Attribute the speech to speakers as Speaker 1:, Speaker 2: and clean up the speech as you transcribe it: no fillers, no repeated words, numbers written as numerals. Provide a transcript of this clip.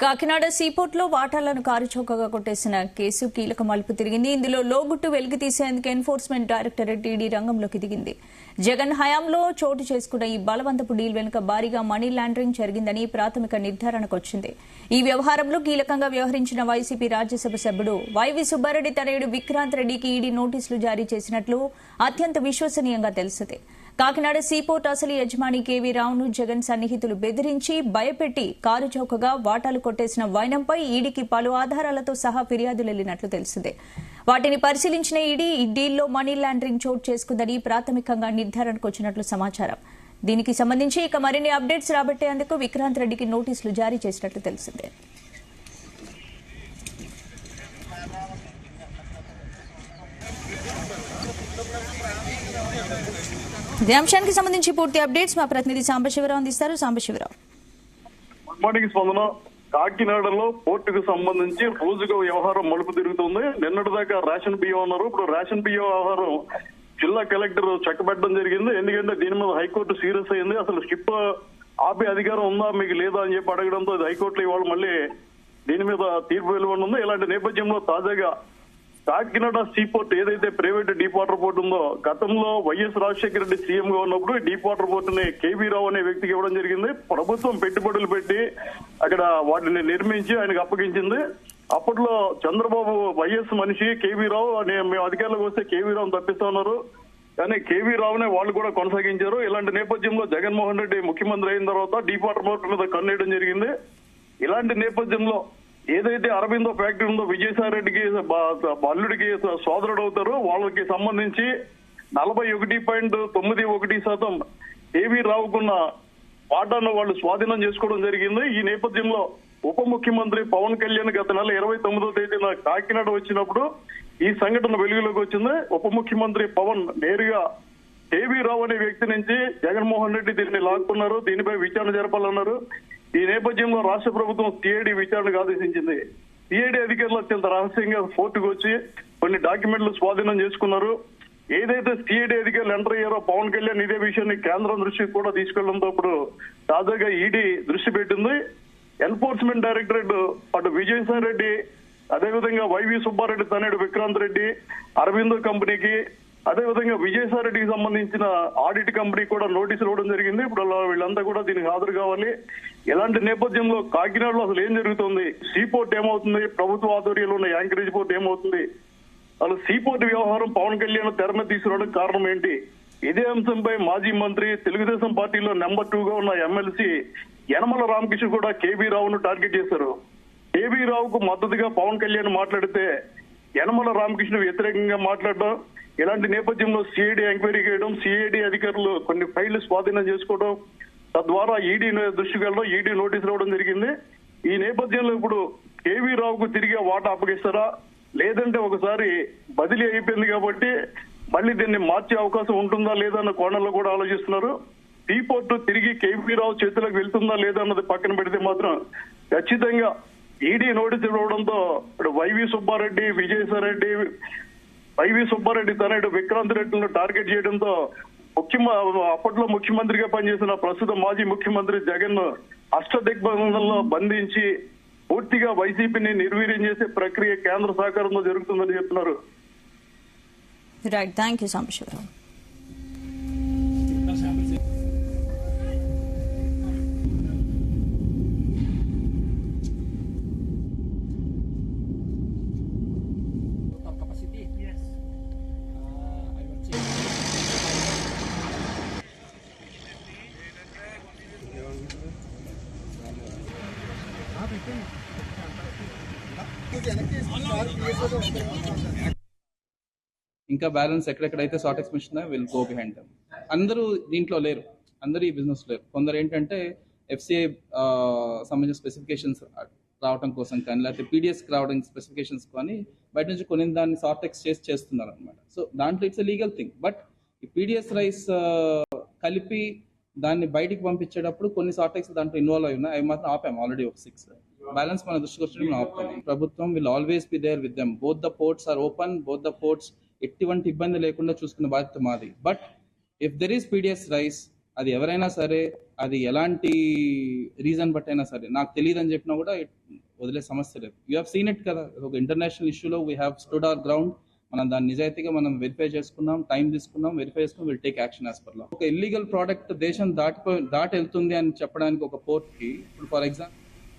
Speaker 1: కాకినాడ సీపోర్టులో వాటాలను కారుచౌకగా కొట్టేసిన కేసు కీలక మలుపు తిరిగింది. ఇందులో లోగుట్టు వెలికి తీసేందుకు ఎన్ఫోర్స్మెంట్ డైరెక్టరేట్ ఈడీ రంగంలోకి దిగింది. జగన్ హయాంలో చోటు చేసుకున్న ఈ బలవంతపు డీల్ వెనుక భారీగా మనీ లాండరింగ్ జరిగిందని ప్రాథమిక నిర్ధారణకు వచ్చింది. ఈ వ్యవహారంలో కీలకంగా వ్యవహరించిన వైసీపీ రాజ్యసభ సభ్యుడు వైవి సుబ్బారెడ్డి తనయుడు విక్రాంత్ రెడ్డికి ఈడీ నోటీసులు జారీ చేసినట్లు అత్యంత విశ్వసనీయంగా తెలిసింది. కాకినాడ సీపోర్ట్ అసలు యజమాని కేవీ రావును జగన్ సన్నిహితులు బెదిరించి భయపెట్టి కారుచౌకగా వాటాలు కొట్టేసిన వైనంపై ఈడీకి పలు ఆధారాలతో సహా ఫిర్యాదులు వెళ్లినట్లు తెలిసిందే. వాటిని పరిశీలించిన ఈడీ ఈ డీల్లో మనీ లాండరింగ్ చోటు చేసుకుందని ప్రాథమికంగా నిర్ధారణకు వచ్చినట్లు సమాచారం. దీనికి సంబంధించి ఇక మరిన్ని అప్డేట్స్ రాబట్టేందుకు విక్రాంత్ రెడ్డికి నోటీసులు జారీ చేసినట్లు తెలిసిందే. ఇదే అంశానికి సంబంధించి పూర్తి అప్డేట్స్ మా ప్రతినిధి సాంబశివరావు అందిస్తారు. సాంబశివరావు,
Speaker 2: గుడ్ మార్నింగ్ స్పందన. కాకినాడలో పోర్టుకు సంబంధించి రోజుగా వ్యవహారం మలుపు తిరుగుతుంది. నిన్నటిదాకా రేషన్ బియ్యం అన్నారు. ఇప్పుడు రేషన్ బియ్యం వ్యవహారం జిల్లా కలెక్టర్ చక్కబెట్టడం జరిగింది. ఎందుకంటే దీని మీద హైకోర్టు సీరియస్ అయింది. అసలు షిప్ ఆపే అధికారం ఉందా మీకు లేదా అని చెప్పి అడగడంతో హైకోర్టులో ఇవాళ మళ్ళీ దీని మీద తీర్పు వెలువడింది. ఇలాంటి నేపథ్యంలో తాజాగా కాకినాడ సీపోర్ట్ ఏదైతే ప్రైవేట్ డీప్ వాటర్ పోర్ట్ ఉందో, గతంలో వైఎస్ రాజశేఖర రెడ్డి సీఎం గా ఉన్నప్పుడు డీప్ వాటర్ పోర్టుని కేవీ రావు అనే వ్యక్తికి ఇవ్వడం జరిగింది. ప్రభుత్వం పెట్టుబడులు పెట్టి అక్కడ వాటిని నిర్మించి ఆయనకు అప్పగించింది. అప్పట్లో చంద్రబాబు వైఎస్ మనిషి కేవీ రావు అని మేము అధికారంలోకి వస్తే కేవీ రావును తప్పిస్తా ఉన్నారు. కానీ కేవీ రావునే వాళ్ళు కూడా కొనసాగించారు. ఇలాంటి నేపథ్యంలో జగన్మోహన్ రెడ్డి ముఖ్యమంత్రి అయిన తర్వాత డీప్ వాటర్ పోర్టు మీద కన్నేయడం జరిగింది. ఇలాంటి నేపథ్యంలో ఏదైతే అరబిందో ఫ్యాక్టరీ ఉందో, విజయసాయి రెడ్డికి అల్లుడికి సోదరుడు అవుతారు, వాళ్ళకి సంబంధించి 41.91% కేవీ రావుకున్న వాటాను వాళ్ళు స్వాధీనం చేసుకోవడం జరిగింది. ఈ నేపథ్యంలో ఉప ముఖ్యమంత్రి పవన్ కళ్యాణ్ గత నెల 29వ తేదీన కాకినాడ వచ్చినప్పుడు ఈ సంఘటన వెలుగులోకి వచ్చింది. ఉప ముఖ్యమంత్రి పవన్ నేరుగా కేవీ రావు అనే వ్యక్తి నుంచి జగన్మోహన్ రెడ్డి దీన్ని లాక్కున్నారు, దీనిపై విచారణ జరపాలన్నారు. ఈ నేపథ్యంలో రాష్ట్ర ప్రభుత్వం సిఐడి విచారణకు ఆదేశించింది. సిఐడి అధికారులు అత్యంత రహస్యంగా ఫోర్టుకు వచ్చి కొన్ని డాక్యుమెంట్లు స్వాధీనం చేసుకున్నారు. ఏదైతే సిఐడి అధికారులు ఎంటర్ అయ్యారో పవన్ కళ్యాణ్ ఇదే విషయాన్ని కేంద్రం దృష్టికి కూడా తీసుకెళ్లడంతో ఇప్పుడు తాజాగా ఈడీ దృష్టి పెట్టింది. ఎన్ఫోర్స్మెంట్ డైరెక్టరేట్ అటు విజయసాయి రెడ్డి, అదేవిధంగా వైవి సుబ్బారెడ్డి తనయుడు విక్రాంత్ రెడ్డి, అరవిందో కంపెనీకి, అదేవిధంగా విజయసాయి రెడ్డికి సంబంధించిన ఆడిట్ కంపెనీ కూడా నోటీసులు ఇవ్వడం జరిగింది. ఇప్పుడు వీళ్ళంతా కూడా దీనికి హాజరు కావాలి. ఇలాంటి నేపథ్యంలో కాకినాడలో అసలు ఏం జరుగుతుంది, సీపోర్ట్ ఏమవుతుంది, ప్రభుత్వ ఆధ్వర్యంలో ఉన్న యాంకరేజ్ పోర్ట్ ఏమవుతుంది, అసలు సీపోర్ట్ వ్యవహారం పవన్ కళ్యాణ్ తెర మీద తీసుకురావడానికి కారణం ఏంటి? ఇదే అంశంపై మాజీ మంత్రి, తెలుగుదేశం పార్టీలో నెంబర్ 2గా ఉన్న ఎమ్మెల్సీ యనమల రామకృష్ణ కూడా కేవీ రావును టార్గెట్ చేశారు. కేవీ రావుకు మద్దతుగా పవన్ కళ్యాణ్ మాట్లాడితే యనమల రామకృష్ణ వ్యతిరేకంగా మాట్లాడడం, ఇలాంటి నేపథ్యంలో సిఐడి ఎంక్వైరీ చేయడం, సిఐడి అధికారులు కొన్ని ఫైళ్లు స్వాధీనం చేసుకోవడం, తద్వారా ఈడీ దృష్టికి వెళ్ళడం, ఈడీ నోటీసులు ఇవ్వడం జరిగింది. ఈ నేపథ్యంలో ఇప్పుడు కేవీ రావుకు తిరిగి వాటా అప్పగిస్తారా, లేదంటే ఒకసారి బదిలీ అయిపోయింది కాబట్టి మళ్ళీ దీన్ని మార్చే అవకాశం ఉంటుందా లేదా అన్న కోణంలో కూడా ఆలోచిస్తున్నారు. సీపోర్టు తిరిగి కేవీ రావు చేతులకు వెళ్తుందా లేదా అన్నది పక్కన పెడితే మాత్రం ఖచ్చితంగా ఈడీ నోటీసులు ఇవ్వడంతో ఇప్పుడు వైవి సుబ్బారెడ్డి, విజయసాయి రెడ్డి, వైవి సుబ్బారెడ్డి తనయుడు విక్రాంత్ రెడ్డిను టార్గెట్ చేయడంతో అప్పట్లో ముఖ్యమంత్రిగా పనిచేసిన ప్రస్తుత మాజీ ముఖ్యమంత్రి జగన్ అష్టదిగ్బంధంలో బంధించి పూర్తిగా వైసీపీని నిర్వీర్యం చేసే ప్రక్రియ కేంద్ర సహకారంతో జరుగుతుందని చెప్తున్నారు.
Speaker 1: Right, thank you Sambasivarao.
Speaker 3: ఇంకా బ్యాలెన్స్ ఎక్కడెక్కడైతే short expression will go behind them. అందరూ దీంట్లో లేరు, అందరూ ఈ బిజినెస్ లేరు. కొందరు ఏంటంటే ఎఫ్సిఐ సంబంధించిన స్పెసిఫికేషన్స్ రావడం కోసం కానీ, లేకపోతే పీడిఎస్కి రావడానికి స్పెసిఫికేషన్స్ కానీ బయట నుంచి కొన్ని దాన్ని షార్ట్ ఎక్స్ చేస్తున్నారు అనమాట. సో దాంట్లో it's a legal thing. But ఈ పీడిఎస్ రైస్ కలిపి దాన్ని బయటికి పంపించేటప్పుడు కొన్ని షార్ట్ ఎక్స్ దాంట్లో ఇన్వాల్వ్ అయి ఉన్నాయి. అవి మాత్రం ఆపాము ఆల్రెడీ ఒక 6. బ్యాలెన్స్ మన దృష్టికి వచ్చినట్టు మనం ఆపుతాం. ప్రభుత్వం will always be there with them. Both the ports are open, both the ports ఎటువంటి ఇబ్బంది లేకుండా చూసుకునే బాధ్యత మాది. But if there is PDS rice, అది ఎవరైనా సరే అది ఎలాంటి రీజన్ బట్టైనా సరే నాకు తెలియదు అని చెప్పినా కూడా వదిలే సమస్య లేదు. యూ హ్యావ్ సీన్ ఇట్ కదా, ఒక ఇంటర్నేషనల్ ఇష్యూలో we have stood our ground. మనం దాన్ని నిజాయితీగా మనం వెరిఫై చేసుకున్నాం, టైం తీసుకున్నాం, వెరిఫై చేసుకున్నాం, will take action as per law. ఒక ఇల్లీగల్ ప్రోడక్ట్ దేశం దాటి వెళ్తుంది అని చెప్పడానికి ఒక పోర్ట్కి ఇప్పుడు ఫర్ ఎగ్జాంపుల్